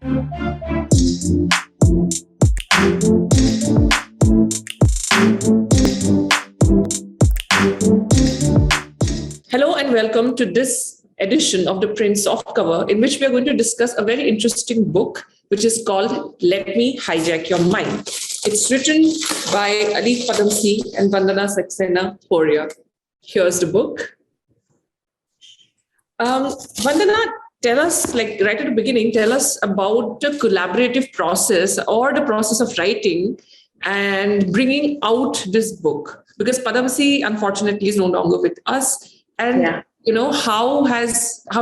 Hello and welcome to this edition of the Print Softcover, in which we are going to discuss a very interesting book, which is called Let Me Hijack Your Mind. It's written by Alif Padamsee and Vandana Saxena Poria. Here's the book. Vandana, tell us, like right at the beginning, tell us about the collaborative process or the process of writing and bringing out this book. Because Padamsee, unfortunately, is no longer with us. And how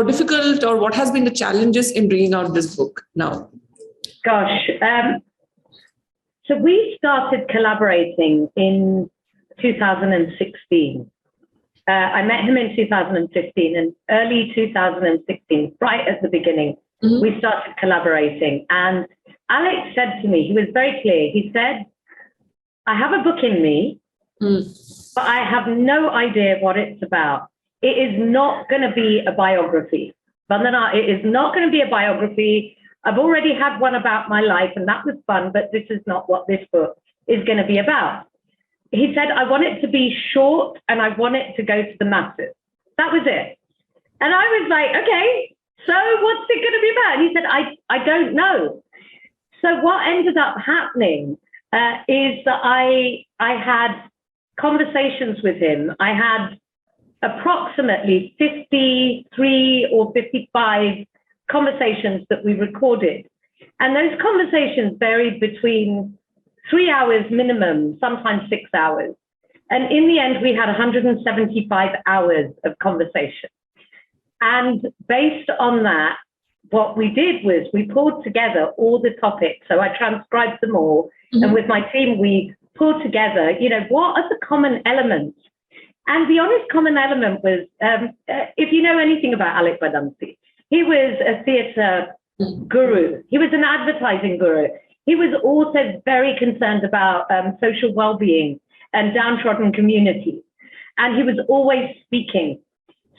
difficult or what has been the challenges in bringing out this book now? Gosh, so we started collaborating in 2016. I met him in 2015, and early 2016, right at the beginning, we started collaborating. And Alex said to me, he was very clear. He said, "I have a book in me, but I have no idea what it's about. It is not going to be a biography. Vandana, it is not going to be a biography. I've already had one about my life, and that was fun, but this is not what this book is going to be about." He said, "I want it to be short and I want it to go to the masses." That was it. And I was like, okay, so what's it going to be about? And he said, I don't know. So what ended up happening is that I had conversations with him. I had approximately 53 or 55 conversations that we recorded. And those conversations varied between 3 hours minimum, sometimes 6 hours. And in the end, we had 175 hours of conversation. And based on that, what we did was we pulled together all the topics. So I transcribed them all. And with my team, we pulled together, what are the common elements? And the honest common element was, if you know anything about Alif Padamsee, he was a theatre guru. He was an advertising guru. He was also very concerned about social well-being and downtrodden communities. And he was always speaking.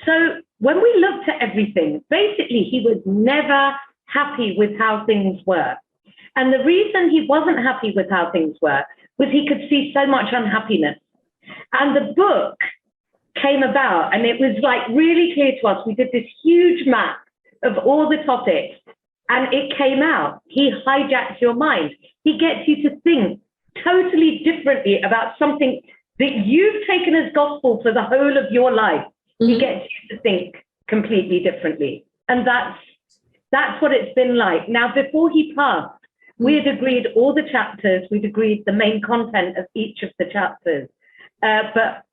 So when we looked at everything, basically, he was never happy with how things were. And the reason he wasn't happy with how things were was he could see so much unhappiness. And the book came about, and it was like really clear to us. We did this huge map of all the topics, and it came out. He hijacks your mind. He gets you to think totally differently about something that you've taken as gospel for the whole of your life. He gets you to think completely differently. And that's what it's been like. Now, before he passed, we had agreed all the chapters. We'd agreed the main content of each of the chapters. But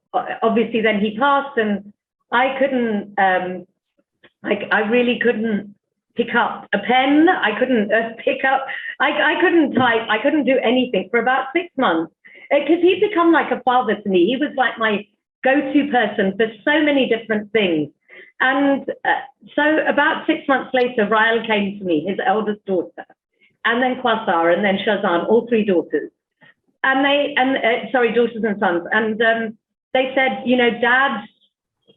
obviously then he passed, and I couldn't, I really couldn't pick up a pen. I couldn't pick up, I couldn't type, I couldn't do anything for about 6 months, because he'd become like a father to me. He was like my go-to person for so many different things. And so about 6 months later, Rael came to me, his eldest daughter, and then Quasar, and then Shazan, all three daughters. And daughters and sons. And they said, Dad,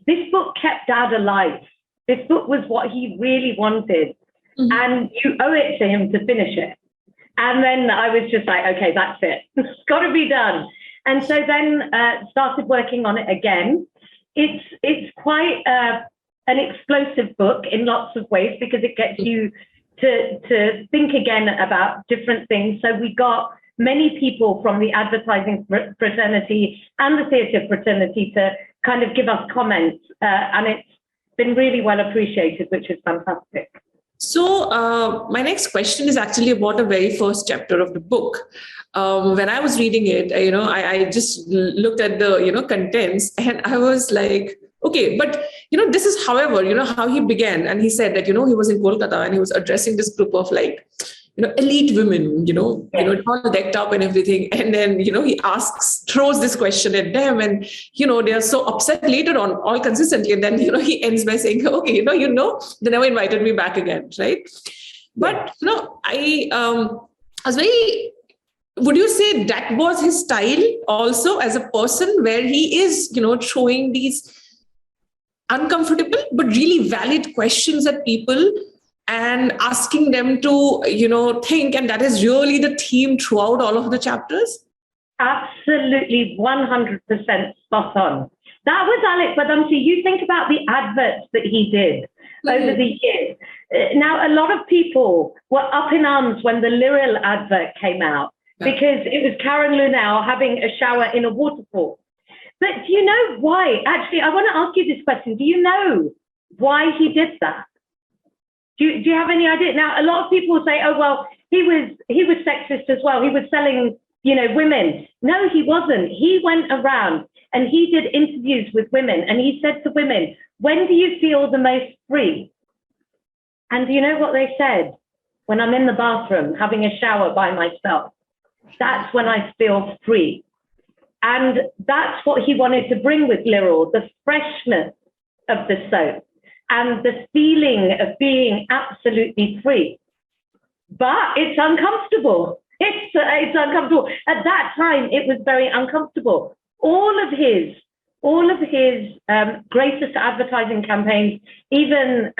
this book kept Dad alive. This book was what he really wanted. And you owe it to him to finish it. And then I was just like, okay, that's it. It's got to be done. And so then started working on it again. It's quite an explosive book in lots of ways, because it gets you to think again about different things. So we got many people from the advertising fraternity and the theatre fraternity to kind of give us comments, and it's been really well appreciated, which is fantastic. So my next question is actually about the very first chapter of the book. When I was reading it, I just looked at the, contents, and I was like, okay, but, this is, however, how he began. And he said that, he was in Kolkata and he was addressing this group of elite women, all decked up and everything. And then, he throws this question at them, and, they are so upset later on, all consistently. And then, he ends by saying, okay, they never invited me back again. Right. But, I was very, would you say that was his style also as a person, where he is, throwing these uncomfortable but really valid questions at people and asking them to, think. And that is really the theme throughout all of the chapters. Absolutely 100% spot on. That was Alec Badamsi. You think about the adverts that he did over the years. Now, a lot of people were up in arms when the Liril advert came out because it was Karen Lunau having a shower in a waterfall. But do you know why? Actually, I want to ask you this question. Do you know why he did that? Do you have any idea? Now, a lot of people will say, oh, well, he was sexist as well. He was selling, women. No, he wasn't. He went around and he did interviews with women, and he said to women, when do you feel the most free? And do you know what they said? When I'm in the bathroom having a shower by myself, that's when I feel free. And that's what he wanted to bring with Liril, the freshness of the soap and the feeling of being absolutely free. But it's uncomfortable. It's uncomfortable. At that time, it was very uncomfortable. All of his greatest advertising campaigns, even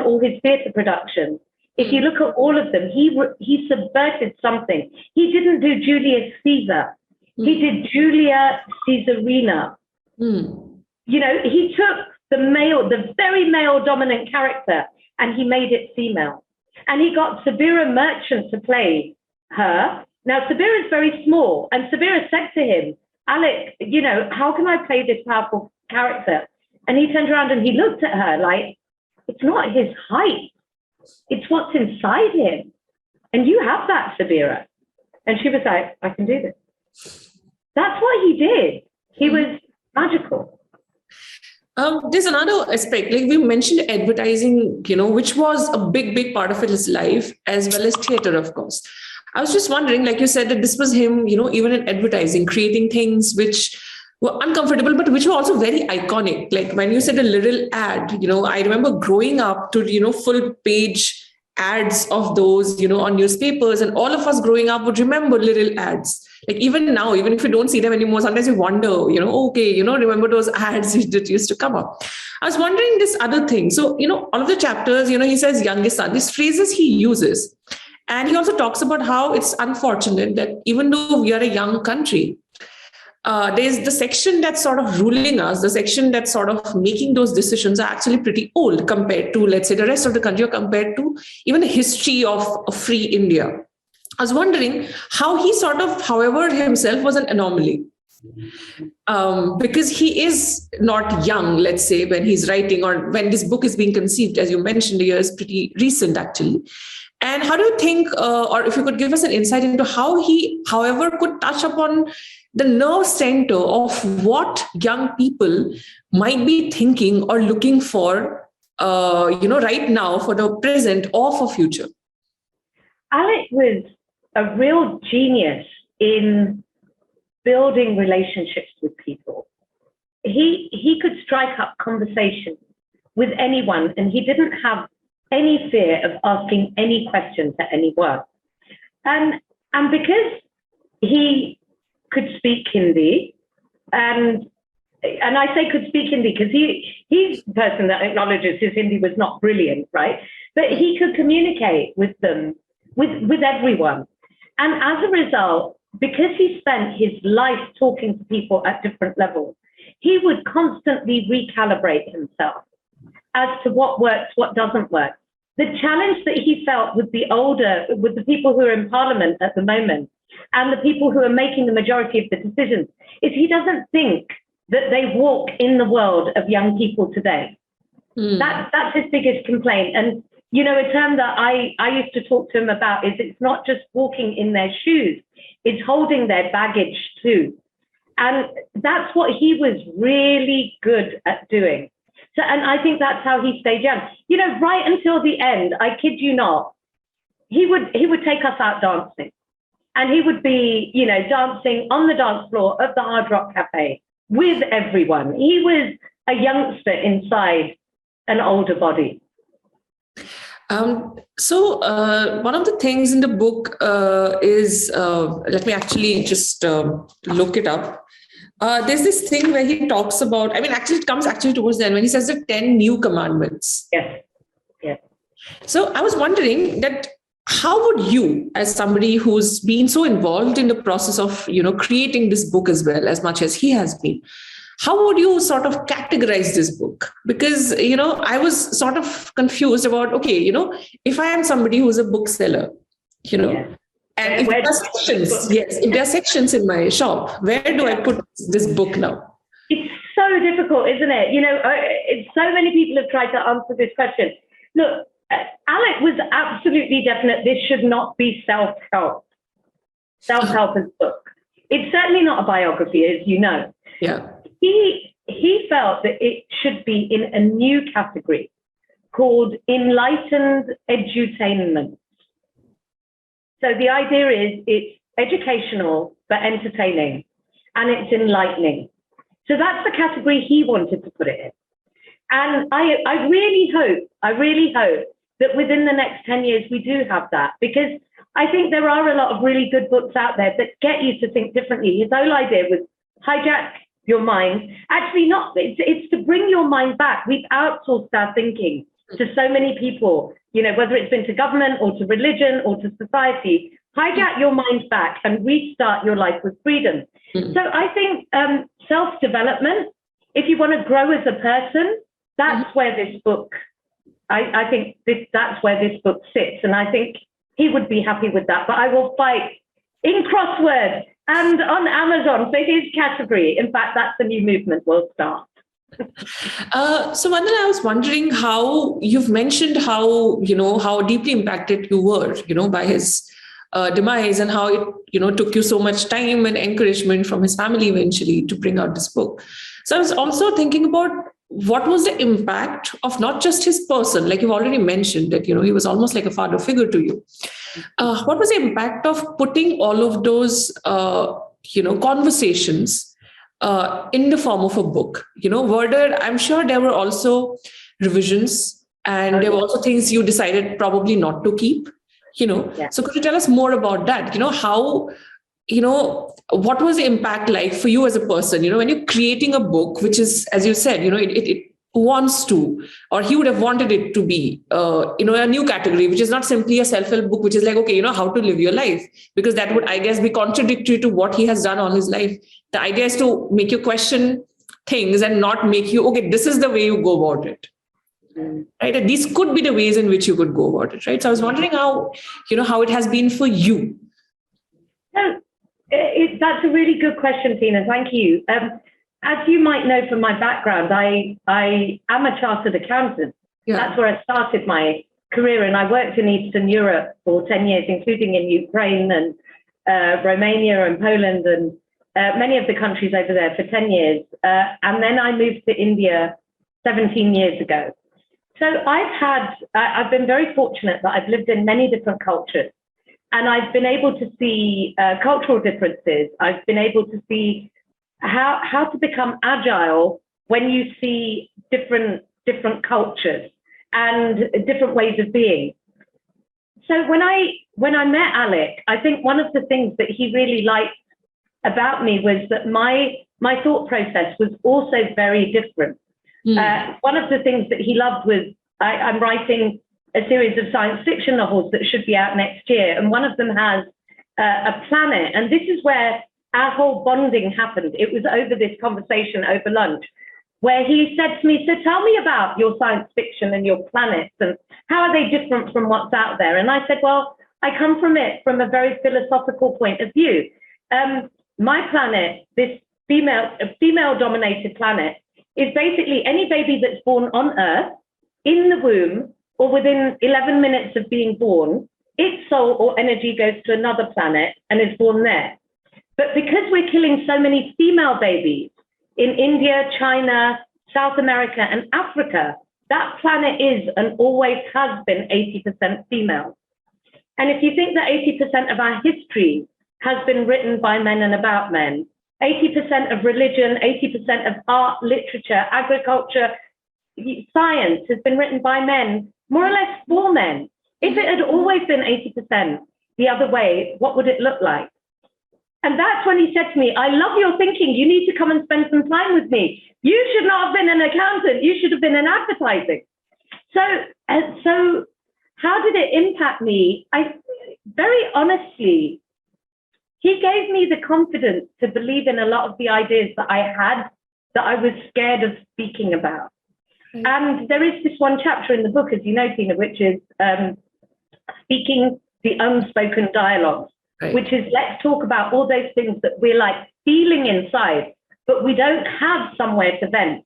all his theatre productions, if you look at all of them, he subverted something. He didn't do Julius Caesar. He did Julia Caesarina. He took the very male dominant character, and he made it female. And he got Sabira Merchant to play her. Now, Sabira is very small, and Sabira said to him, Alec, how can I play this powerful character? And he turned around and he looked at her like, it's not his height. It's what's inside him. And you have that, Sabira. And she was like, I can do this. That's what he did. He was magical. There's another aspect, like we mentioned advertising, which was a big part of his life, as well as theater, of course. I was just wondering, like you said, that this was him, even in advertising, creating things which were uncomfortable, but which were also very iconic. Like when you said a Liril ad, I remember growing up to, full page ads of those, on newspapers, and all of us growing up would remember Liril ads. Like even now, even if you don't see them anymore, sometimes you wonder, remember those ads that used to come up. I was wondering this other thing. So, all of the chapters, he says youngest son, these phrases he uses. And he also talks about how it's unfortunate that even though we are a young country, there's the section that's sort of ruling us, the section that's sort of making those decisions are actually pretty old compared to, let's say, the rest of the country, or compared to even the history of a free India. I was wondering how he sort of, however, himself was an anomaly. Because he is not young, let's say, when he's writing or when this book is being conceived. As you mentioned, the year is pretty recent, actually. And how do you think, or if you could give us an insight into how he, however, could touch upon the nerve center of what young people might be thinking or looking for, right now for the present or for future? Alec was a real genius in building relationships with people. He could strike up conversations with anyone, and he didn't have any fear of asking any question to anyone. And because he could speak Hindi, and I say could speak Hindi because he's the person that acknowledges his Hindi was not brilliant, right? But he could communicate with them, with everyone. And as a result, because he spent his life talking to people at different levels, he would constantly recalibrate himself as to what works, what doesn't work. The challenge that he felt with the people who are in parliament at the moment and the people who are making the majority of the decisions is he doesn't think that they walk in the world of young people today. That's his biggest complaint. And, a term that I used to talk to him about is it's not just walking in their shoes, it's holding their baggage too. And that's what he was really good at doing. So, and I think that's how he stayed young. Right until the end, I kid you not, he would take us out dancing. And he would be, dancing on the dance floor of the Hard Rock Cafe with everyone. He was a youngster inside an older body. So one of the things in the book is, let me actually just look it up. There's this thing where he talks about, it comes towards the end when he says the 10 new commandments. Yes. So I was wondering that how would you, as somebody who's been so involved in the process of, creating this book as well, as much as he has been, how would you sort of categorize this book? Because, I was sort of confused about, okay, if I am somebody who's a bookseller, Yes. and if there are sections, yes, if there are sections in my shop, where do I put this book now? It's so difficult, isn't it? So many people have tried to answer this question. Look, Alec was absolutely definite. This should not be self-help as a book. It's certainly not a biography, as you know. Yeah. He felt that it should be in a new category called enlightened edutainment. So the idea is it's educational but entertaining, and it's enlightening. So that's the category he wanted to put it in. And I really hope that within the next 10 years we do have that, because I think there are a lot of really good books out there that get you to think differently. His whole idea was hijack your mind. Actually, not. It's to bring your mind back. We've outsourced our thinking to so many people, whether it's been to government or to religion or to society. Hijack your mind back and restart your life with freedom. Mm-hmm. So I think self-development, if you want to grow as a person, that's where this book, I think that's where this book sits. And I think he would be happy with that. But I will fight in crossword and on Amazon for his category. In fact, that's the new movement we'll start. So Vandana, I was wondering how you've mentioned how deeply impacted you were, by his demise, and how it, took you so much time and encouragement from his family eventually to bring out this book. So I was also thinking about what was the impact of not just his person, like you've already mentioned that, he was almost like a father figure to you. What was the impact of putting all of those, conversations in the form of a book? I'm sure there were also revisions, and there were also things you decided probably not to keep, So could you tell us more about that? How, what was the impact like for you as a person, when you're creating a book, which is, as you said, it wants to, or he would have wanted it to be, a new category, which is not simply a self-help book, which is like, okay, how to live your life, because that would, I guess, be contradictory to what he has done all his life. The idea is to make you question things and not make you, okay, this is the way you go about it. Right. And these could be the ways in which you could go about it. Right. So I was wondering how it has been for you. That's a really good question, Tina. Thank you. As you might know from my background, I am a chartered accountant. Yeah. That's where I started my career, and I worked in Eastern Europe for 10 years, including in Ukraine and Romania and Poland and many of the countries over there for 10 years. And then I moved to India 17 years ago. So I've been very fortunate that I've lived in many different cultures. And I've been able to see cultural differences. I've been able to see how to become agile when you see different cultures and different ways of being. So when I met Alec, I think one of the things that he really liked about me was that my thought process was also very different. One of the things that he loved was I'm writing a series of science fiction novels that should be out next year. And one of them has a planet. And this is where our whole bonding happened. It was over this conversation over lunch, where he said to me, so tell me about your science fiction and your planets, and how are they different from what's out there? And I said, well, I come from it from a very philosophical point of view. My planet, this female-dominated planet, is basically any baby that's born on Earth, in the womb, or within 11 minutes of being born, its soul or energy goes to another planet and is born there. But because we're killing so many female babies in India, China, South America, and Africa, that planet is and always has been 80% female. And if you think that 80% of our history has been written by men and about men, 80% of religion, 80% of art, literature, agriculture, science has been written by men, more or less for men. If it had always been 80% the other way, what would it look like? And that's when he said to me, I love your thinking. You need to come and spend some time with me. You should not have been an accountant. You should have been in advertising. So how did it impact me? Very honestly, he gave me the confidence to believe in a lot of the ideas that I had that I was scared of speaking about. Right. And there is this one chapter in the book, as you know, Tina, which is speaking the unspoken dialogues, right. Which is let's talk about all those things that we're like feeling inside, but we don't have somewhere to vent.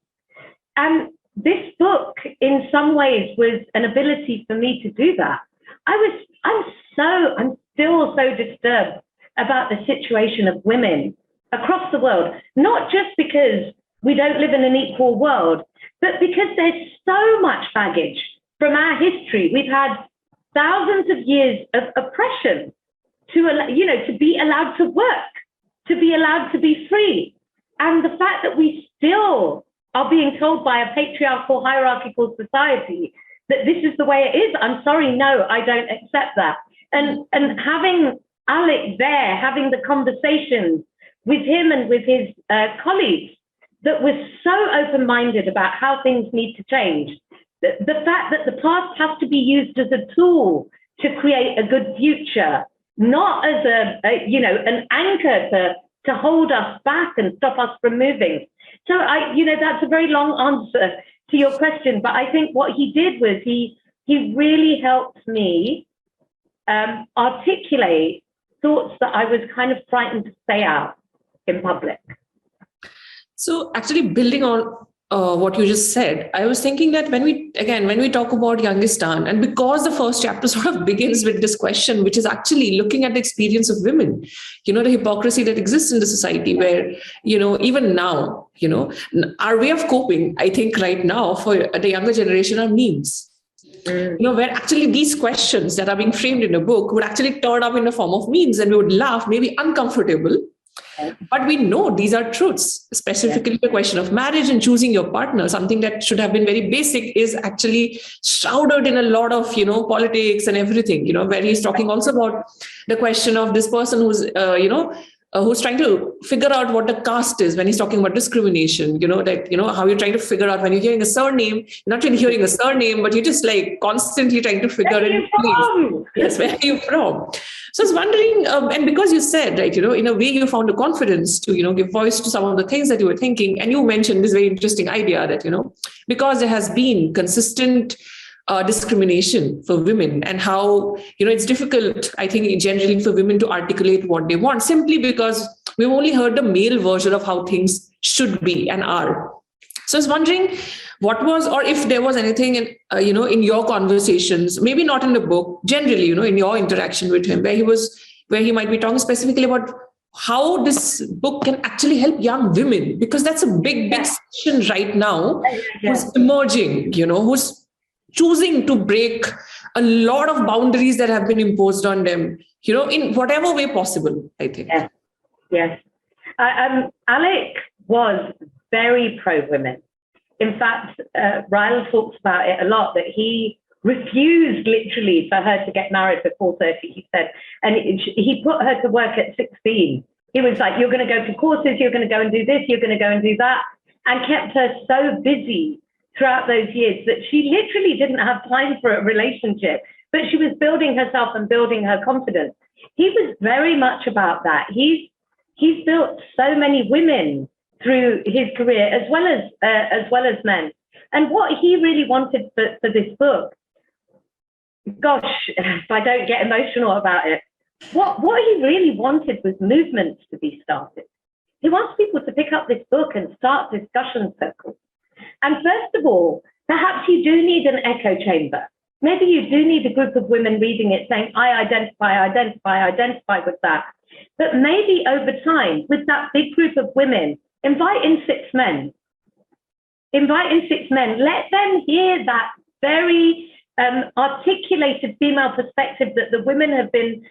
And this book, in some ways, was an ability for me to do that. I'm still so disturbed about the situation of women across the world, not just because we don't live in an equal world, but because there's so much baggage from our history. We've had thousands of years of oppression to be allowed to work, to be allowed to be free. And the fact that we still are being told by a patriarchal, hierarchical society that this is the way it is, I'm sorry, no, I don't accept that. And having Alec there, having the conversations with him and with his colleagues that was so open-minded about how things need to change, the fact that the past has to be used as a tool to create a good future, not as an anchor to hold us back and stop us from moving. So that's a very long answer to your question, but I think what he did was he really helped me articulate thoughts that I was kind of frightened to say out in public. So actually building on what you just said, I was thinking that when we talk about Youngistan, and because the first chapter sort of begins with this question, which is actually looking at the experience of women, the hypocrisy that exists in the society where, even now, our way of coping, I think right now for the younger generation are memes. Where actually these questions that are being framed in a book would actually turn up in the form of memes and we would laugh, maybe uncomfortable. But we know these are truths, specifically the question of marriage and choosing your partner, something that should have been very basic is actually shrouded in a lot of, politics and everything, where he's talking also about the question of this person who's, who's trying to figure out what the caste is when he's talking about discrimination, how you're trying to figure out when you're hearing a surname, you're not really hearing a surname, but you're just like constantly trying to figure it out. Yes, where are you from? So I was wondering, and because you said, right, in a way you found the confidence to, give voice to some of the things that you were thinking. And you mentioned this very interesting idea that, because there has been consistent discrimination for women and how, it's difficult, I think, generally for women to articulate what they want simply because we've only heard the male version of how things should be and are. So I was wondering what was, or if there was anything in, in your conversations, maybe not in the book, generally, in your interaction with him, where he might be talking specifically about how this book can actually help young women, because that's a big section right now who's emerging, who's choosing to break a lot of boundaries that have been imposed on them, in whatever way possible, I think. Yes. Alec was very pro-women. In fact, Ryle talks about it a lot, that he refused literally for her to get married before 30, he said. And he put her to work at 16. He was like, you're going to go to courses, you're going to go and do this, you're going to go and do that, and kept her so busy throughout those years that she literally didn't have time for a relationship, but she was building herself and building her confidence. He was very much about that. He's built so many women through his career, as well as men. And what he really wanted for this book, gosh, if I don't get emotional about it, what he really wanted was movements to be started. He wants people to pick up this book and start discussion circles. And first of all, perhaps you do need an echo chamber. Maybe you do need a group of women reading it saying, I identify with that. But maybe over time, with that big group of women, invite in six men. Let them hear that very articulated female perspective that the women have been,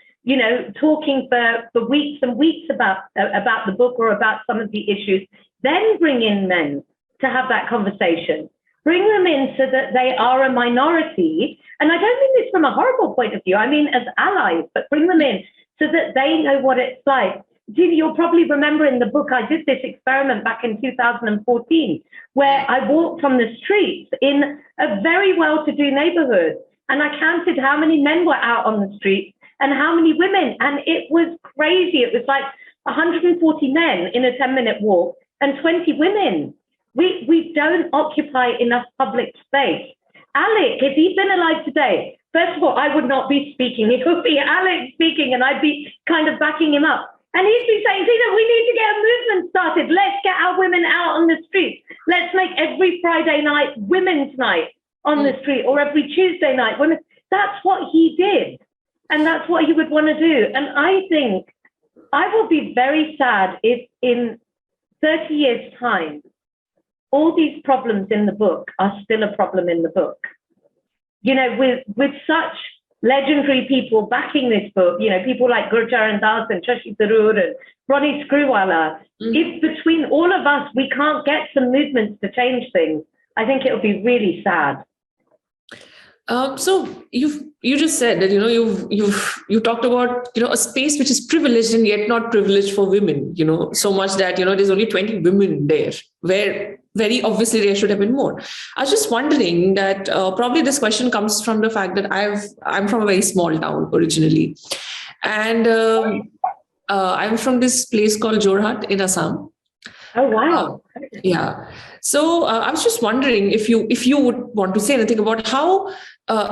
talking for weeks and weeks about the book or about some of the issues. Then bring in men to have that conversation. Bring them in so that they are a minority. And I don't mean this from a horrible point of view. I mean as allies, but bring them in so that they know what it's like. You'll probably remember in the book, I did this experiment back in 2014, where I walked on the streets in a very well-to-do neighborhood And I counted how many men were out on the street and how many women. And it was crazy. It was like 140 men in a 10-minute walk and 20 women. We don't occupy enough public space. Alec, if he'd been alive today, first of all, I would not be speaking. It would be Alec speaking and I'd be kind of backing him up. And he'd be saying, Tina, we need to get a movement started. Let's get our women out on the streets. Let's make every Friday night women's night on the street, or every Tuesday night women. That's what he did. And that's what he would want to do. And I think I will be very sad if in 30 years' time, all these problems in the book are still a problem in the book. You know, with such legendary people backing this book, you know, people like Gurcharan Das and Shashi Tharoor and Ronnie Screwvala, if between all of us, we can't get some movements to change things, I think it'll be really sad. So you just said that, you know, you talked about, you know, a space which is privileged and yet not privileged for women, you know, so much that, you know, there's only 20 women there, where very obviously there should have been more. I was just wondering that probably this question comes from the fact that I'm from a very small town originally. And I'm from this place called Jorhat in Assam. Oh, wow. Yeah. So I was just wondering if you would want to say anything about how,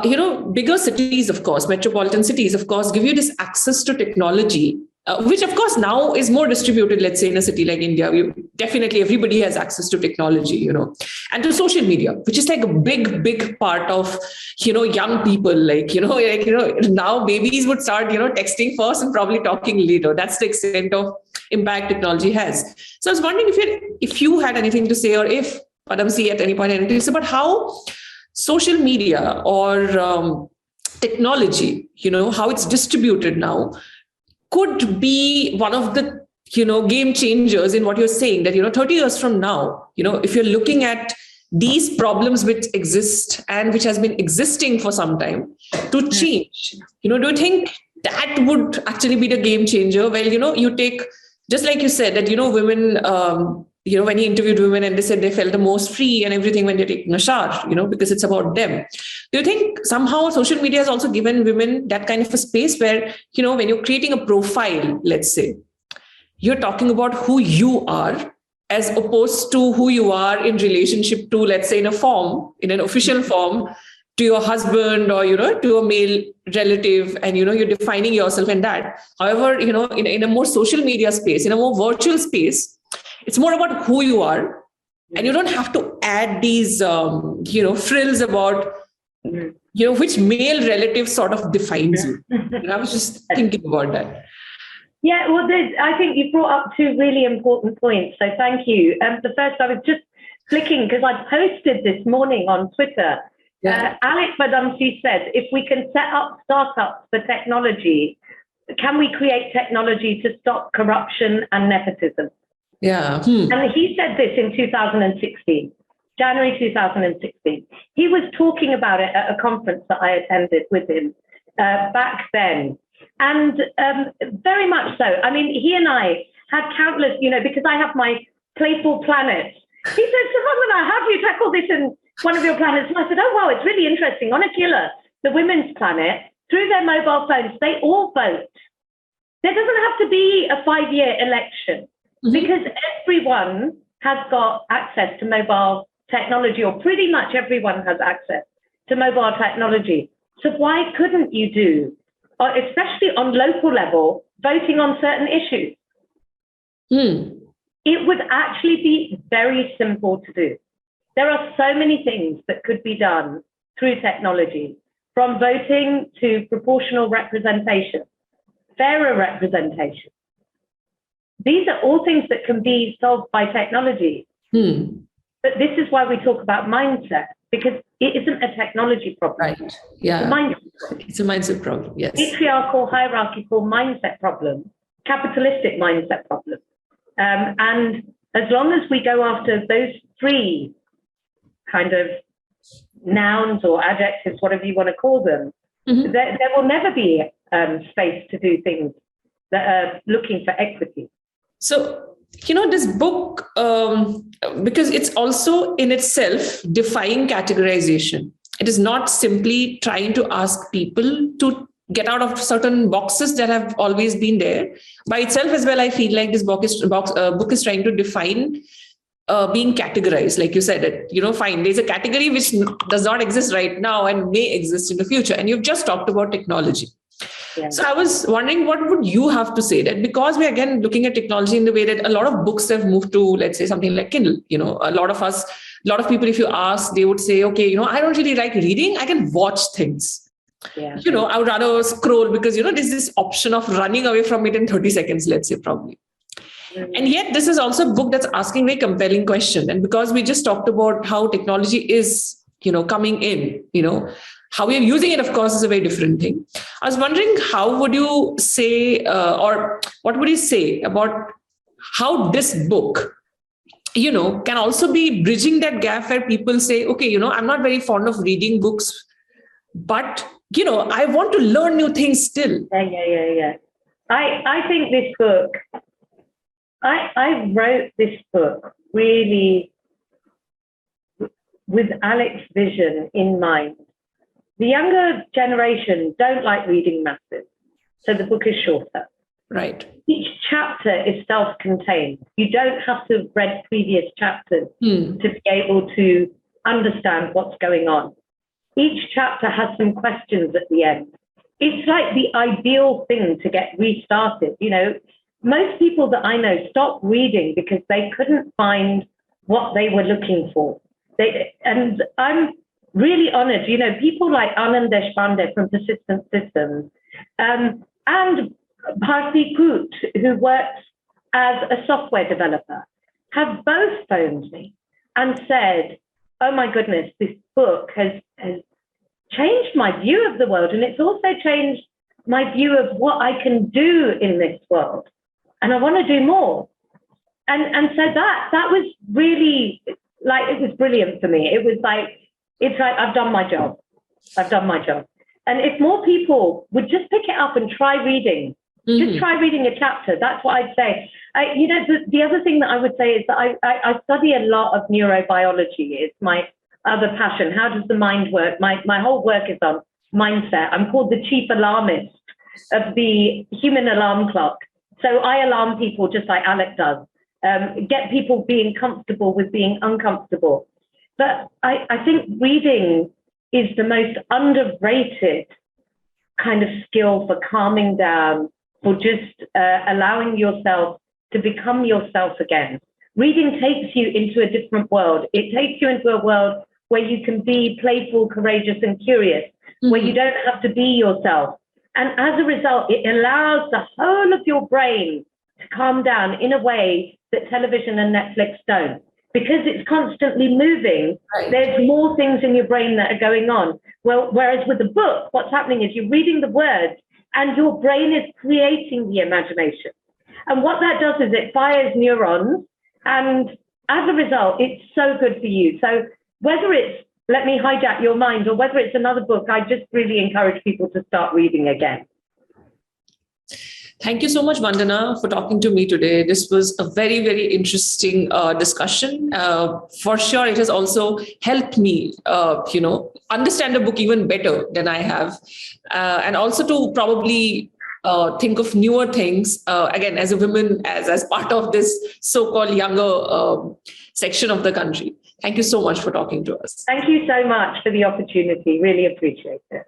you know, bigger cities, of course, metropolitan cities, of course, give you this access to technology, which, of course, now is more distributed, let's say, in a city like India. Definitely everybody has access to technology, you know, and to social media, which is like a big part of, you know, young people, now babies would start, you know, texting first and probably talking later. That's the extent of impact technology has. So I was wondering if you had anything to say, or if Padamsee at any point had anything to say about how social media or technology, you know, how it's distributed now could be one of the, you know, game changers in what you're saying, that, you know, 30 years from now, you know, if you're looking at these problems which exist and which has been existing for some time to change, you know, do you think that would actually be the game changer? Well, you know, you take, just like you said, that, you know, women, you know, when he interviewed women and they said they felt the most free and everything when they're taking a shower, you know, because it's about them. Do you think somehow social media has also given women that kind of a space where, you know, when you're creating a profile, let's say, you're talking about who you are as opposed to who you are in relationship to, let's say, in an official form, to your husband or, you know, to a male relative, and, you know, you're defining yourself in that. However, you know, in a more social media space, in a more virtual space, it's more about who you are, and you don't have to add these, you know, frills about, you know, which male relative sort of defines you. And I was just thinking about that. Yeah, well, I think you brought up two really important points, so thank you. The first, I was just flicking, because I posted this morning on Twitter. Yeah. Alec Padamsee said, if we can set up startups for technology, can we create technology to stop corruption and nepotism? Yeah. And he said this in 2016, January 2016. He was talking about it at a conference that I attended with him back then. And very much so. I mean, he and I had countless, you know, because I have my playful planets. He said, Savannah, how do you tackle this in one of your planets? And I said, oh, wow, it's really interesting. On Aquila, the women's planet, through their mobile phones, they all vote. There doesn't have to be a 5-year election, because everyone has got access to mobile technology, or pretty much everyone has access to mobile technology. So why couldn't you do, especially on local level, voting on certain issues? It would actually be very simple to do. There are so many things that could be done through technology, from voting to proportional representation, fairer representation. These are all things that can be solved by technology. But this is why we talk about mindset, because it isn't a technology problem. Right. Yeah. It's a mindset problem. Yes. Patriarchal, hierarchical mindset problem, capitalistic mindset problem. And as long as we go after those three kind of nouns or adjectives, whatever you want to call them, there will never be space to do things that are looking for equity. So, you know, this book, because it's also in itself defying categorization. It is not simply trying to ask people to get out of certain boxes that have always been there. By itself as well, I feel like this book is trying to define being categorized. Like you said, fine, there's a category which does not exist right now and may exist in the future. And you've just talked about technology. Yeah. So I was wondering, what would you have to say that, because we're again looking at technology in the way that a lot of books have moved to, let's say, something like Kindle. A lot of people, if you ask, they would say, okay, I don't really like reading. I can watch things. Yeah. I would rather scroll because, there's this option of running away from it in 30 seconds, let's say, probably. Mm-hmm. And yet this is also a book that's asking very compelling question. And because we just talked about how technology is, coming in, how we are using it, of course, is a very different thing. I was wondering, how would you say, or what would you say about how this book, can also be bridging that gap where people say, okay, I'm not very fond of reading books, but, I want to learn new things still. Yeah. I think this book, I wrote this book really with Alex's vision in mind. The younger generation don't like reading masses, so the book is shorter. Right. Each chapter is self-contained. You don't have to have read previous chapters to be able to understand what's going on. Each chapter has some questions at the end. It's like the ideal thing to get restarted. Most people that I know stopped reading because they couldn't find what they were looking for. And I'm really honored, people like Anand Deshpande from Persistent Systems and Bharti Koot, who works as a software developer, have both phoned me and said, oh my goodness, this book has changed my view of the world. And it's also changed my view of what I can do in this world. And I want to do more. And so that was really, like, it was brilliant for me. It was like, it's like, I've done my job. And if more people would just pick it up and try reading, just try reading a chapter, that's what I'd say. The other thing that I would say is that I study a lot of neurobiology. It's my other passion. How does the mind work? My whole work is on mindset. I'm called the chief alarmist of the human alarm clock. So I alarm people just like Alec does, get people being comfortable with being uncomfortable. But I think reading is the most underrated kind of skill for calming down, for just allowing yourself to become yourself again. Reading takes you into a different world. It takes you into a world where you can be playful, courageous, and curious, where you don't have to be yourself. And as a result, it allows the whole of your brain to calm down in a way that television and Netflix don't. Because it's constantly moving, right, there's more things in your brain that are going on. Well, whereas with a book, what's happening is you're reading the words and your brain is creating the imagination. And what that does is it fires neurons. And as a result, it's so good for you. So whether it's Let Me Hijack Your Mind or whether it's another book, I just really encourage people to start reading again. Thank you so much, Vandana, for talking to me today. This was a very, very interesting discussion. For sure, it has also helped me, understand the book even better than I have. And also to probably think of newer things, again, as a woman, as part of this so-called younger section of the country. Thank you so much for talking to us. Thank you so much for the opportunity. Really appreciate it.